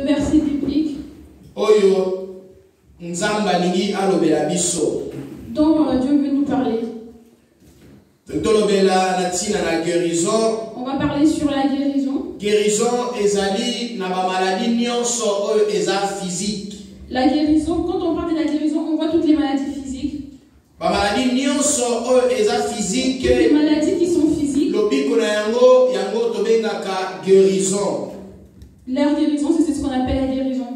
verset biblique Oyo nzamba lingi alobela biso. dont Dieu veut nous parler. Tolobela na tina na guérison. On va parler sur la guérison. Guérison ezali na ba maladie nyonso oyo eza physique. La guérison, quand on parle de la guérison, on voit toutes les maladies physiques. Ba maladie nyonso oyo eza physique. Toutes les maladies qui sont physiques. Lobiko na yango tobengaka guérison. Leur guérison, c'est ce qu'on appelle la guérison.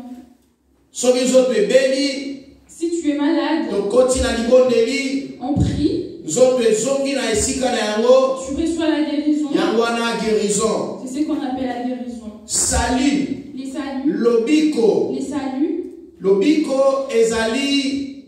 Soki nzoto ebeli, Si tu es malade, tokoti na libondeli, on prie. nzoto ezongi na esika na yango, Tu reçois la guérison. yango wana guérison. C'est ce qu'on appelle la guérison. Salut, Les saluts. lobiko. Les saluts. Lobiko ezali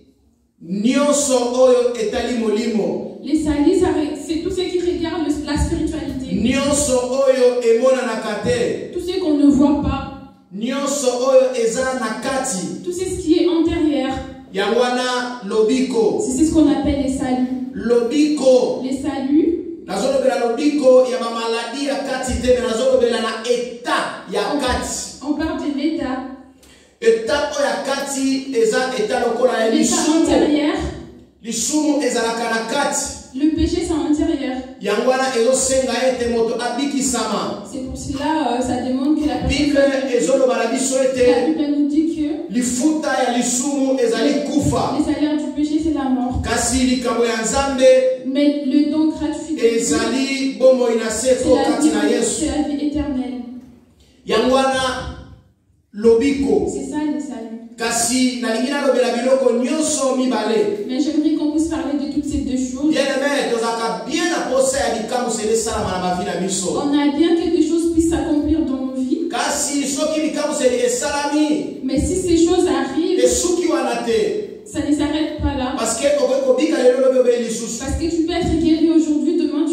nyonso oyo etali molimo. Les saluts, c'est tout ce qui regarde la spiritualité. Nyonso oyo emonanaka te. Tout ce qu'on ne voit pas. Nyonso oyo eza na kati. Tout ce qui est antérieur. Yango wana lobiko. C'est ce qu'on appelle les saluts. Lobiko. Les saluts. Nazolobela lobiko ya ba maladie ya kati te, mais nazolobela na état ya kati. On parle de l'état. État oya kati eza état lokola ya L'état lisumu. antérieur. Lisumu ezalaka na kati. Le péché, c'est antérieur. Yango wana ezosenga ete moto abikisama. C'est pour cela, ça demande que la Bible personne... ezoloba na biso La ete Bible nous dit que lifuta ya lisumu ezali kufa. les salaires du péché, c'est la mort. Kasi likambo ya Nzambe Mais le don gratuit de Dieu, ezali bomoi na c'est seko la kati na vie, Yesu. c'est la vie éternelle. Yango wana lobiko. C'est ça le salut. Kasi nalingi nalobela biloko nyonso mibale. Mais j'aimerais qu'on puisse parler de toutes ces deux choses. Bien-aimé, tozaka bien na posa ya likambo sele salama na mavi na biso. On a bien que des choses puissent s'accomplir dans nos vies. Kasi soki likambo sele esalami Mais si ces choses arrivent, esuki wana te. ça ne s'arrête pas là. Parce que okoki kobika lelo lobi obeli lisusu. Parce que tu peux être guéri aujourd'hui, demain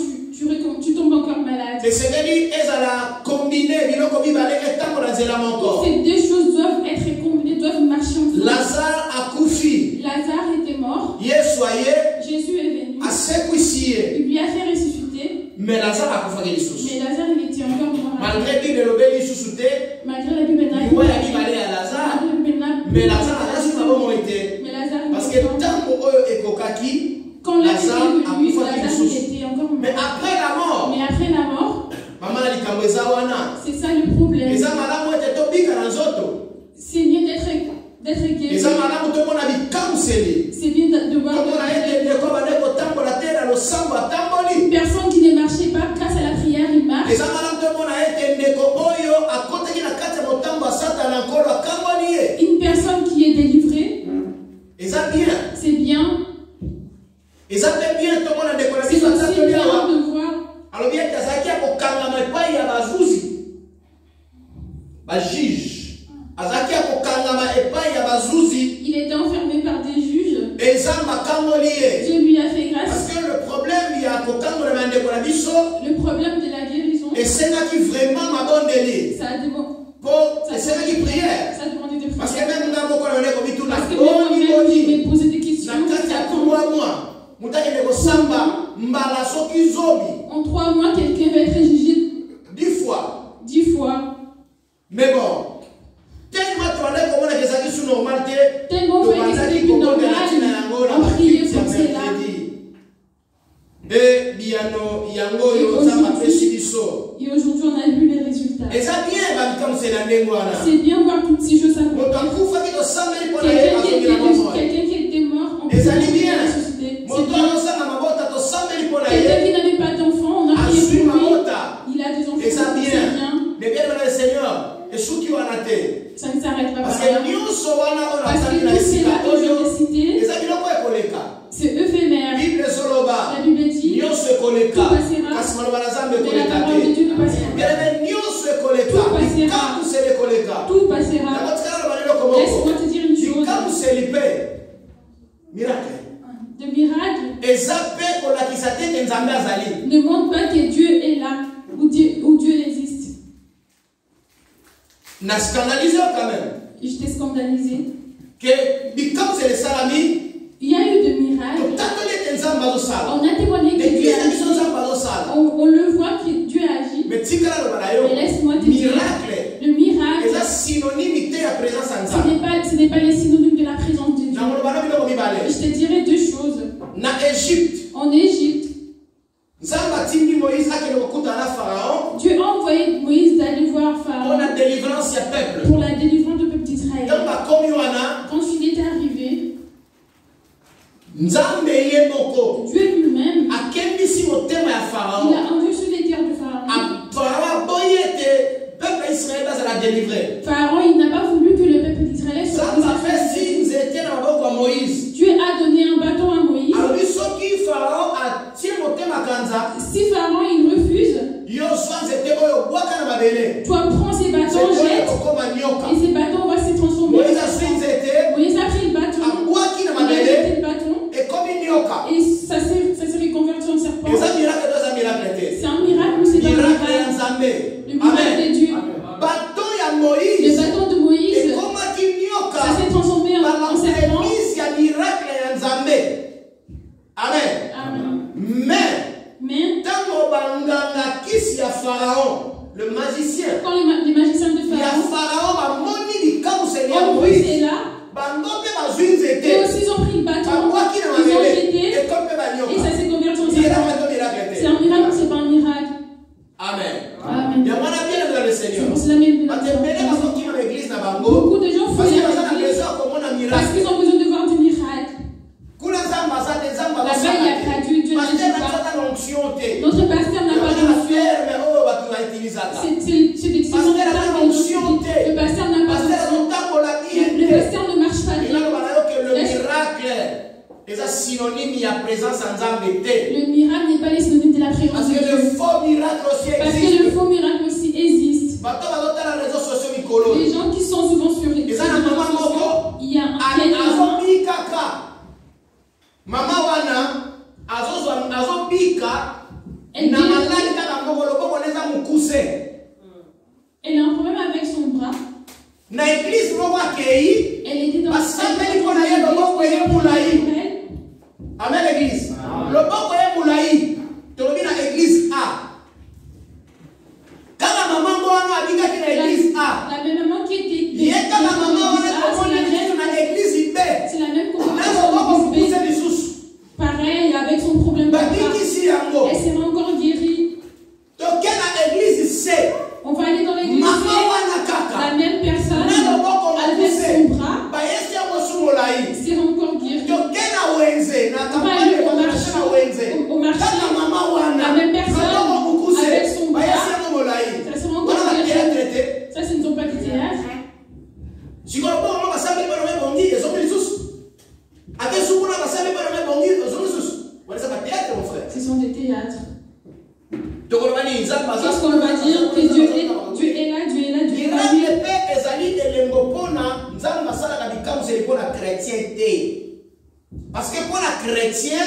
tu tombes encore malade. Esengeli ezala kombine biloko mibale etango na nzela moko. Ces deux choses doivent être combinées, doivent marcher ensemble. Lazare akufi. Lazare était mort. Yesu aye Jésus est venu. asekwisi ye. Il lui a fait ressusciter. Mais Lazare akufaki lisusu. Mais Lazare, il était encore mort. Malgré Bible elobeli lisusu te. Malgré la Bible n'a Liwa ya mibale ya Lazare. Mais Lazare azasi na bomoi te. Mais Lazare, Parce que ntango oyo ekokaki, quand Lazare Lazare est venu, akufaki Lazare lisusu. était encore mort. Mais après la mort, Mais après la mort, mama na likambo eza wana. c'est ça le problème. Eza malamu ete tobika na nzoto. C'est bien d'être guéri. Eza malamu tomona bikamuseli. C'est bien de voir Tomona ete ndeko bande kotambola te na losambo atamboli. une personne qui ne marchait pas grâce à la prière, il marche. Eza malamu tomona ete ndeko oyo akotaki na kati ya motambo ya Satana nkolo akangoli ye. Une personne qui est délivrée, Eza bien. c'est bien. Eza pe bien tomona ndeko na C'est biso aussi atamboli bien awa. de voir. Alobi ete azalaki akokangama epai ya bazuzi. Bajuge. Azalaki akokangama epai ya bazuzi. Il était enfermé par des juges. Eza makangoli ye. Dieu lui a fait Parce grâce. que le problème ya kokangola na ndeko na biso Le problème de la guérison, esengaki vraiment mabondeli. ça demande, Po esengaki prière. ça demande des Parce que prières. même nga moko na ndeko bituna Parce que boni même boni. je me poser des questions. Na kati ya mwa mutaki ndeko samba mbala soki zobi En 3 mois, quelqu'un va être jugé 10 fois. 10 fois. Mais bon, tellement tu as comment que ça qui normal te. Tellement fait que c'était plus normal. On priait pour cela. Et biano yango yo za mapesi biso. Et aujourd'hui, on a vu les résultats. Et ça bien ba comme c'est la ndenge wana. C'est bien voir toutes ces choses s'accomplir. Motankufa ki to sambeli pona Quelqu'un qui ye. était mort, on peut Et ça dit bien. ressusciter. C'est Moto bien. osanga mabota to sambeli pona Quelqu'un ye. qui n'avait pas d'enfant, on a prié Asui pour lui. mabota. Il a des enfants. Et ça C'est bien. bien. Mais bien le Seigneur, et sous qui wana te. Ça ne s'arrête pas Parce par là. que nyonso wana ona Parce que tandi na tout c'est esika là que je oyo. vais citer, Eza biloko ekoleka. c'est éphémère. Bible soloba. La Bible dit, Nyonso ekoleka. tout passera. Kasi maloba na Nzambe Mais la ekoleka parole de te. Dieu ne passera Bien pas. aimé, nyonso ekoleka. Tout passera. Likamuseli ekoleka. Tout passera. Na kotikala loba leloko moko. Laisse-moi te dire une chose. Likamuseli pe. Miracle. De miracle Eza pe kolakisa te ke Nzambe azali. ne montre pas que Dieu est là, ou Dieu existe. Na scandalisé quand même. Et je t'ai scandalisé. Que likamuseli salami. Il y a eu de miracles. Totatoli ete Nzambe azosala. On a témoigné que Dieu L'église a na biso agi. Nzambe azosala. On le voit que Dieu agit. Mais tikala loba na yo. Mais laisse-moi te dire, Miracle. le miracle, Eza synonyme pas les synonymes de la présence de Dieu. Je te dirai deux choses. En Égypte, Dieu a envoyé Moïse d'aller voir Pharaon pour la délivrance du peuple d'Israël. Quand il était arrivé, Dieu lui-même, il a endurci les cœurs de Pharaon. Pharaon, il n'a pas voulu que le peuple d'Israël soit délivré. Dieu a donné un bâton à Moïse. Si Pharaon il refuse, toi prends ces bâtons, jette, et ces bâtons vont se transformer. Moïse a pris le bâton, il a jeté le bâton, et ça s'est reconverti en serpent. C'est un miracle ou c'est pas un miracle? Le miracle de Dieu. Le bâton de Moïse, ça s'est transformé en serpent. Amen. Mais le magicien, quand les magiciens de Pharaon, Moïse est là, et aussi ils ont pris le bâton, ils ont jeté, et ça s'est converti en serpent. C'est un miracle ou c'est pas un miracle? Amen. Amen. C'est pour cela même beaucoup de gens font parce qu'ils ont besoin de voir du miracle. Là-bas, il n'y a pas Dieu, Dieu ne dit pas. Notre pasteur n'a pas d'onction. C'est des décisions de l'onction. Le pasteur n'a pas d'onction. Le pasteur ne marche pas bien. Le miracle est synonyme de la présence en Nzambe. Le miracle n'est pas les synonymes de la présence parce de que Dieu. le faux miracle aussi existe. Parce que le faux miracle aussi existe. Les gens qui sont souvent sur les réseaux sociaux, il y a un Mama wana azobika na malali kaka ngoko loboko neza mukuse. Elle a un problème avec son bras. Na église moko akei. Elle était dans basambeli kona ye loboko ye mulai. Amen l'église. Loboko ye mulai. Tolobi na église A. Kaka mama wana abika na église A. La même maman qui était yeka na mama wana komona na église B. C'est la même conversation. Pareil, avec son problème de bras. Elle s'est encore guérie. On va aller dans l'église C. La même personne, avec son bras, s'est encore guérie. On va aller au marché. La même personne, avec son bras, ça s'est encore guérie. Ça, ce ne sont pas des théâtres. Ce sont des théâtres. Qu'est-ce qu'on va dire? Que Dieu est là, Dieu est là, Dieu est là. Parce que pour un chrétien,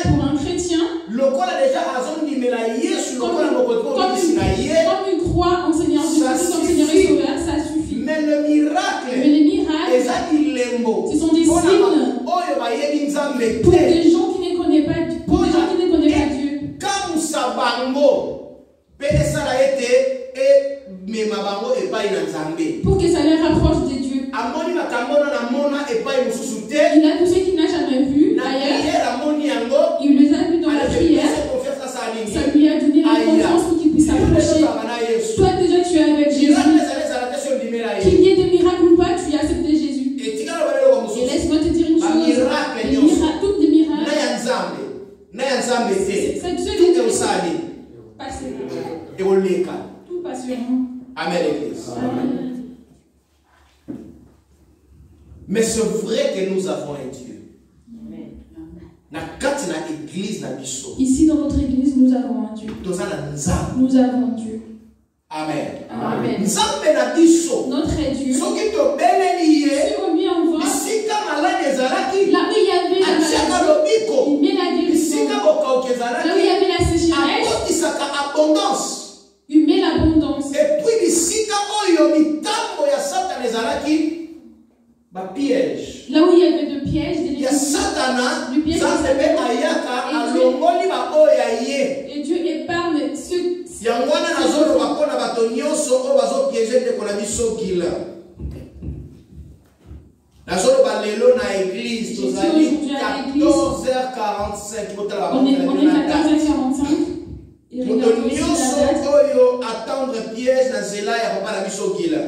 comme une croix en Seigneur Jésus, comme Seigneur et Sauveur, ça suffit. Mais le miracle, ce sont des signes pour des gens qui ne connaissent pas Dieu. Pour que ça les rapproche de Dieu. Il a tous ceux qu'il n'a jamais vus ailleurs. Il les a vus dans la prière. Ça lui a donné la confiance pour qu'il puisse s'approcher. Toi déjà tu es avec Jésus. Qu'il y ait des miracles ou pas, tu as accepté Jésus. Et laisse-moi te dire une chose. Toutes les miracles. C'est ceux qui passer. Tout passeront. Amen l'église. Mais c'est vrai que nous avons un Dieu. Ici dans notre église, nous avons un Dieu. Nous avons un Dieu. Amen. Amen. Notre Dieu. Si on lui envoie, là où il y avait la maladie, il met la guérison. Là où il y avait la sécheresse, il met l'abondance. Et puis, là où il y avait de pièges, et Dieu épargne ceux qui On est 14h45.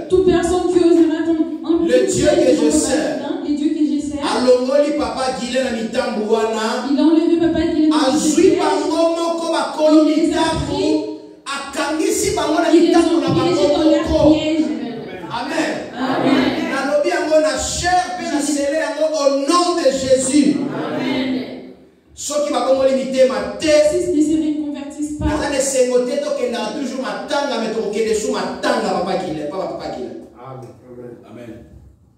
Toute personne qui osera le Dieu que je sers, les dieux que je sers, il a enlevé papa Guilin il a Amen. Au nom de Jésus. Amen. Ceux qui vont limiter ma tête, si ne se reconvertissent pas, Amen.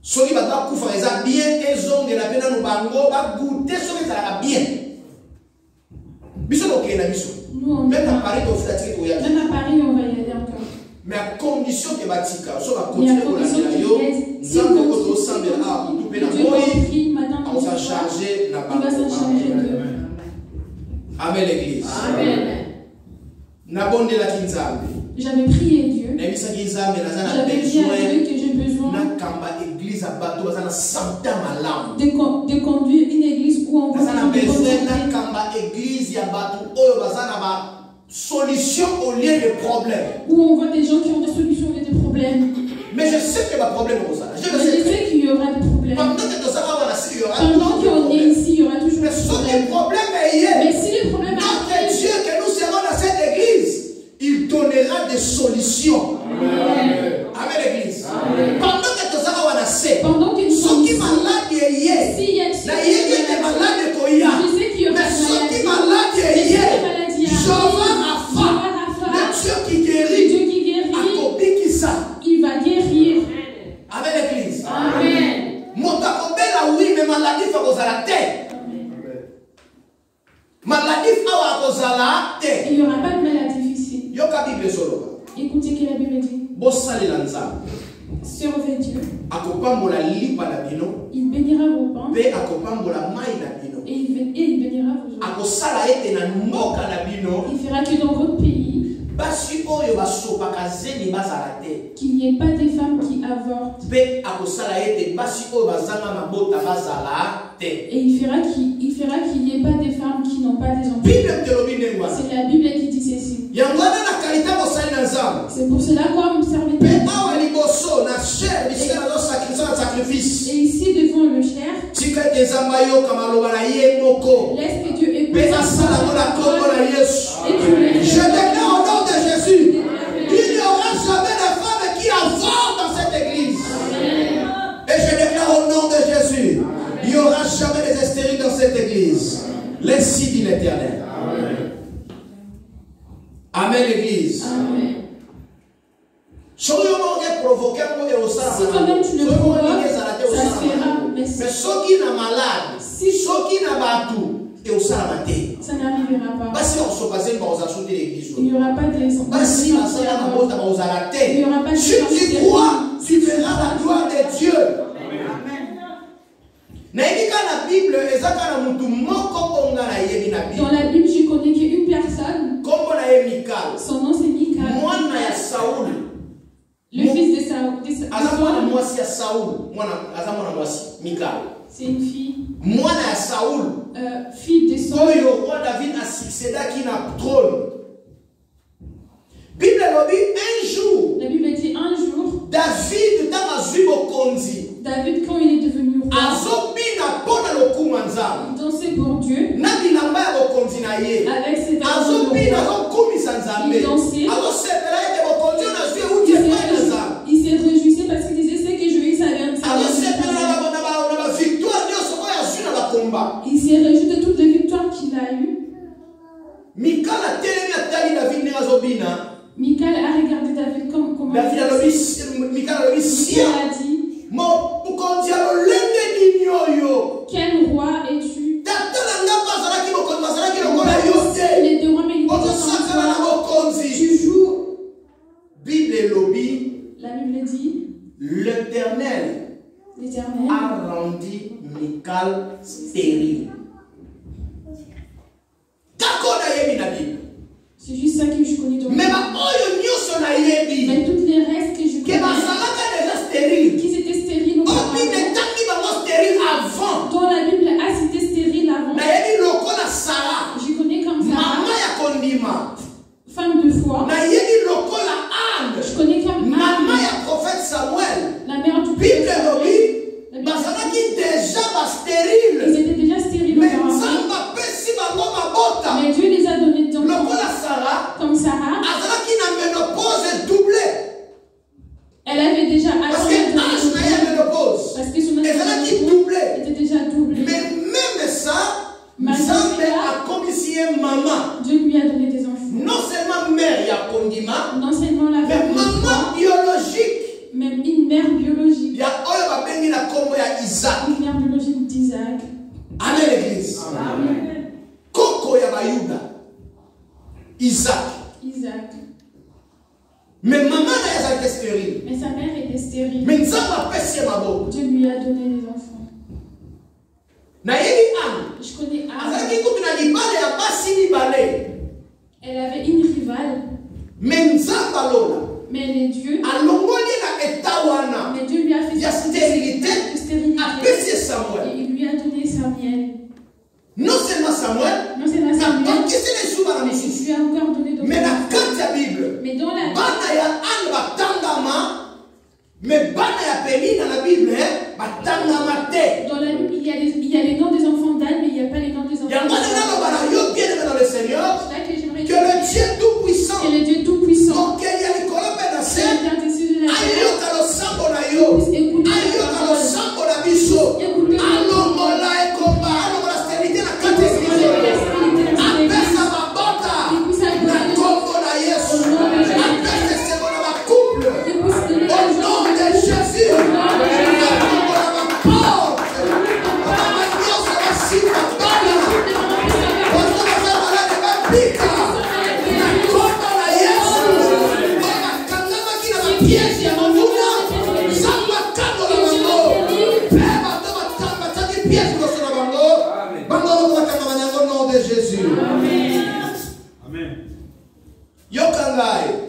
Ceux qui vont faire bien, ils ont de la peine à nous bango, goûter ce qui sera bien. Même à Paris, on va y aller encore. Mais à condition que Batika, on va continuer pour la vie, nous allons on s'en charger la parole. Amen l'église. Amen. J'avais prié Dieu. J'avais dit à Dieu que j'ai besoin de conduire une église où on va solution au lieu de problème. Où on voit des gens qui ont des solutions au lieu de problèmes. Mais je sais que ma problème est ça. Je sais qu'il y aura des problèmes. Pendant qu'on est ici, il y aura toujours des problèmes. Mais si les problèmes notre Dieu que nous serons dans cette église, il donnera des solutions. Amen. Amen l'église. Pendant que nous sommes ici, s'il y a des malades, je sais qu'il y aura des maladies. Le Dieu qui guérit, il va guérir. Amen l'église. Amen. Oui, mais maladie fait cause à la tête. Maladie fait cause à la tête. Il n'y aura pas de maladie ici. Écoutez ce que la Bible dit. Servez Dieu. Il bénira vos pains. Et il bénira vos eaux. Il fera que dans votre pays, qu'il n'y ait pas de femmes qui avortent. Et il fera qu'il n'y ait pas de femmes qui n'ont pas des enfants. C'est la Bible qui dit ceci. C'est pour cela qu'on me servait. Et ici devant le chair, laisse que Dieu écoute. Je déclare au nom de Jésus, il n'y aura jamais de femme qui avorte dans cette église. Et je déclare au nom de Jésus, il n'y aura jamais des stériles dans cette église. L'ainsi dit l'Éternel. Amen l'église. Amen. Si toi-même tu le provoques, ça sera. Mais ceux qui sont malades, ceux qui sont battus, ça n'arrivera pas. Il n'y aura pas de si tu crois, tu verras la gloire de Dieu. Dans la Bible, je connais qu'une personne. Son nom c'est Michal. Le fils de Saoul. C'est une fille. Fille de Saul. David a succédé à qui n'a trône. Bible un jour. La Bible dit un jour. David quand il est devenu roi. Il dansait pour Dieu. Avec ses vêtements. Il dansait. Il se réjouissait parce qu'il disait c'est que je vais savoir. Il s'est réjoui de toutes les victoires qu'il a eues. Michal a regardé David comme David a dit quel roi es-tu? Les deux rois tu joues. La Bible dit l'Éternel a rendu Michal stérile. C'est juste ça que je connais dans mais toutes les restes que je connais qui étaient stériles. Isaac. Mais maman était stérile. Mais sa mère était stérile. Mais Dieu lui a donné des enfants. Je connais Anne. Elle avait une rivale. Mais les dieux. Mais Dieu lui a fait stérilité. Et il lui a donné Samuel. Non seulement Samuel, mais il lui a encore donné d'autres. Mais dans la Bible, mais dans la Bible, il y a les noms des enfants d'Anne, mais il n'y a pas les noms des enfants d'Anne. Que le Dieu Tout-Puissant, donc il y a les colombe de la scène,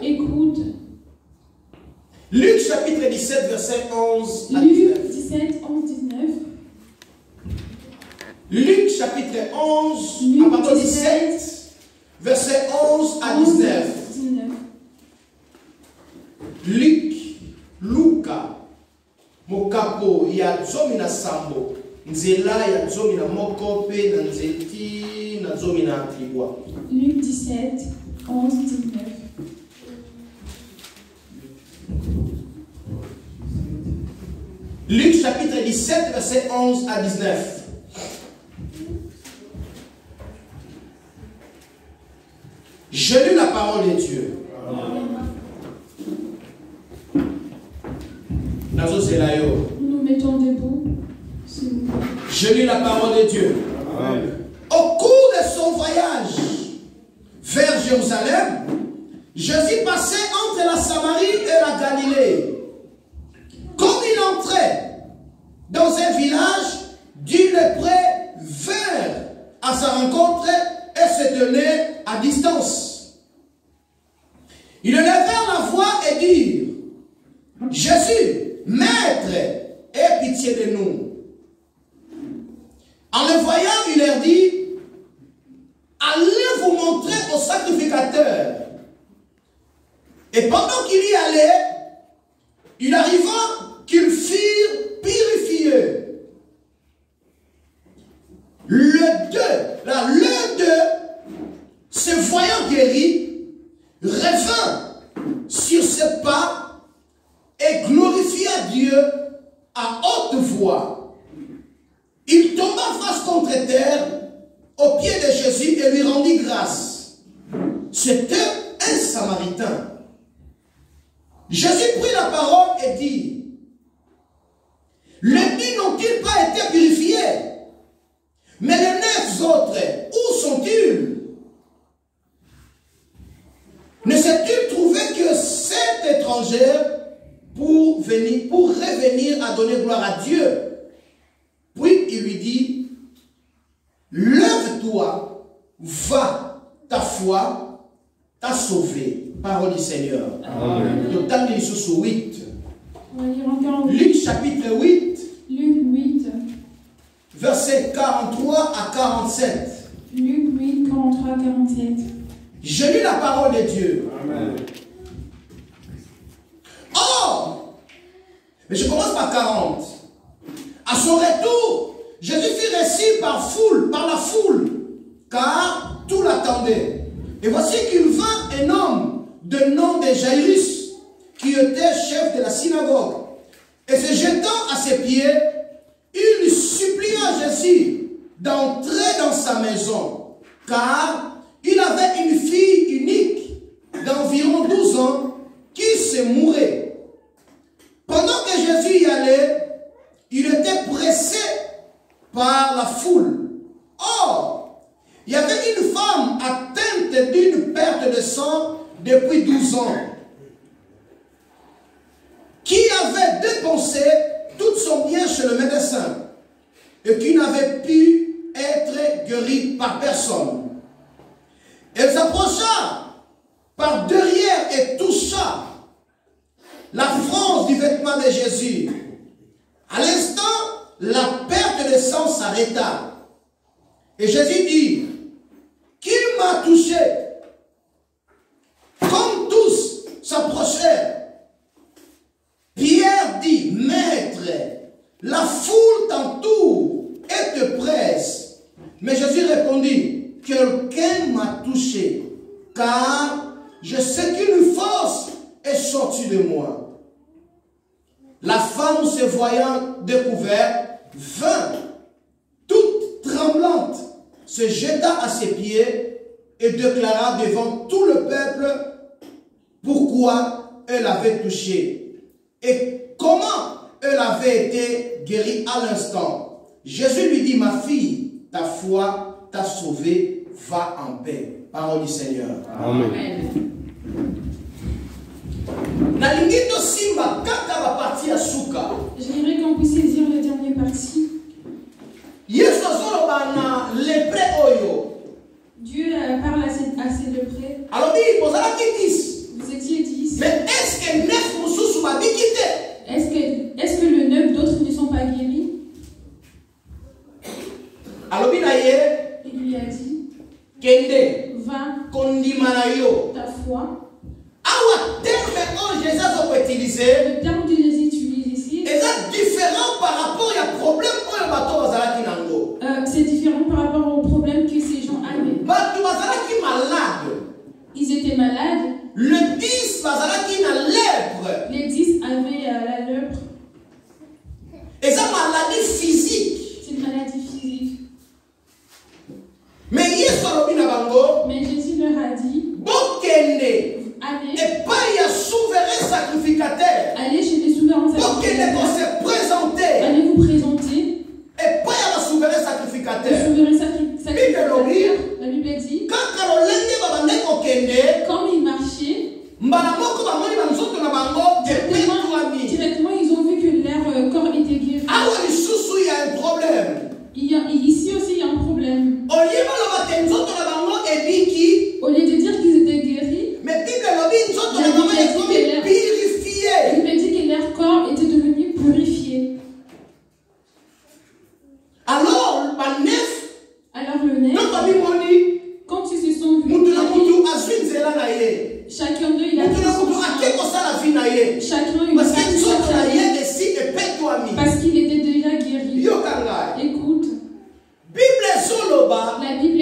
Écoute. Luc chapitre 17, verset 11 à 19. Luc 17, 11, 19. Luc chapitre 11, à partir de 17, verset 11 à 19. Luc, Luca, Mokapo, ya zomi na sambo. Nzela ya zomi na mokope, na nzeti, na zomi na tribwa. Luc 17, 11, 19. Luc chapitre 17, verset 11 à 19. Je lis la parole de Dieu. Nous nous mettons debout. Je lis la parole de Dieu. Amen. Au cours de son voyage vers Jérusalem, Jésus passait entre la Samarie et la Galilée. Comme il entrait dans un village, du lépreux vinrent à sa rencontre et se tenaient à distance. Ils levèrent la voix et dirent: Jésus, Maître, aie pitié de nous. En le voyant, il leur dit: allez vous montrer au sacrificateur. Et pendant qu'il y allait, il arriva qu'ils furent purifiés. L'un d'eux, se voyant guéri, revint sur ses pas et glorifia Dieu à haute voix. Il tomba face contre terre aux pieds de Jésus et lui rendit grâce. C'était un Samaritain. Jésus prit la parole et dit: les 10 n'ont-ils pas été purifiés? Mais les 9 autres, où sont-ils? Ne s'est-il trouvé que 7 étrangers pour revenir à donner gloire à Dieu? Puis il lui dit: lève-toi, va, ta foi t'a sauvé. Parole du Seigneur. Amen. Luc chapitre 8. Luc 8. Versets 43 à 47. Luc 8, 43 à 47. Je lis la parole de Dieu. Amen. Oh! Mais je commence par 40. À son retour, Jésus fut reçu par la foule, car tout l'attendait. Et voici qu'il vint un homme de nom de Jairus, qui était chef de la synagogue. Et se jetant à ses pieds, il supplia Jésus d'entrer dans sa maison, car il avait une fille unique d'environ 12 ans qui se mourait. Pendant que Jésus y allait, il était pressé par la foule. Or, Il y avait une femme atteinte d'une perte de sang depuis 12 ans, qui avait dépensé tout son bien chez le médecin et qui n'avait pu être guérie par personne. Elle s'approcha par derrière et toucha la frange du vêtement de Jésus. À l'instant, la perte de sang s'arrêta. Et Jésus dit, qui m'a touché? Comme tous s'approchèrent, Pierre dit, Maître, la foule t'entoure et te presse. Mais Jésus répondit, quelqu'un m'a touché, car je sais qu'une force est sortie de moi. La femme, se voyant découverte, vint, toute tremblante, se jeta à ses pieds et déclara devant tout le peuple pourquoi elle avait touché et comment elle avait été guérie à l'instant. Jésus lui dit, ma fille, ta foi t'a sauvée, va en paix. Parole du Seigneur. Amen. J'aimerais qu'on puisse saisir la dernière partie. Dieu parle à ces lépreux. Vous étiez 10. Mais est-ce que 9 Moussous m'a dit quitter? Est-ce que le 9 d'autres ne sont pas guéris? Il lui a dit, Kende, va, Kondimanayo, ta foi. Le terme que Jésus utilise ici, est différent par rapport à problème que le bateau bazalaki nango. c'est différent par rapport au problème que ces gens avaient. Bateau bazalaki malade. Ils étaient malades. Le 10 bazalaki na lèpre. Les 10 avaient la lèpre. Et ça maladie physique. C'est une maladie physique. Mais Jésus leur a dit, allez, et pas il y a souverain sacrificateur. Allez chez les souverains sacrificateurs. Se présenter. Allez vous présenter. Et pas il y a souverain sacrificateur. Le souverain sacrificateur. La Bible dit, quand ils marchaient, directement ils ont vu que leur corps était guéri. Il y a un problème. Ici aussi il y a un problème. Au lieu de dire qu'ils étaient guéris, mais il me dit que leur corps était devenu purifié. Alors le nez, quand ils se sont vus, chacun d'eux il a fait son choix. Chacun il a fait son choix parce qu'il était déjà guéri. Écoute, la Bible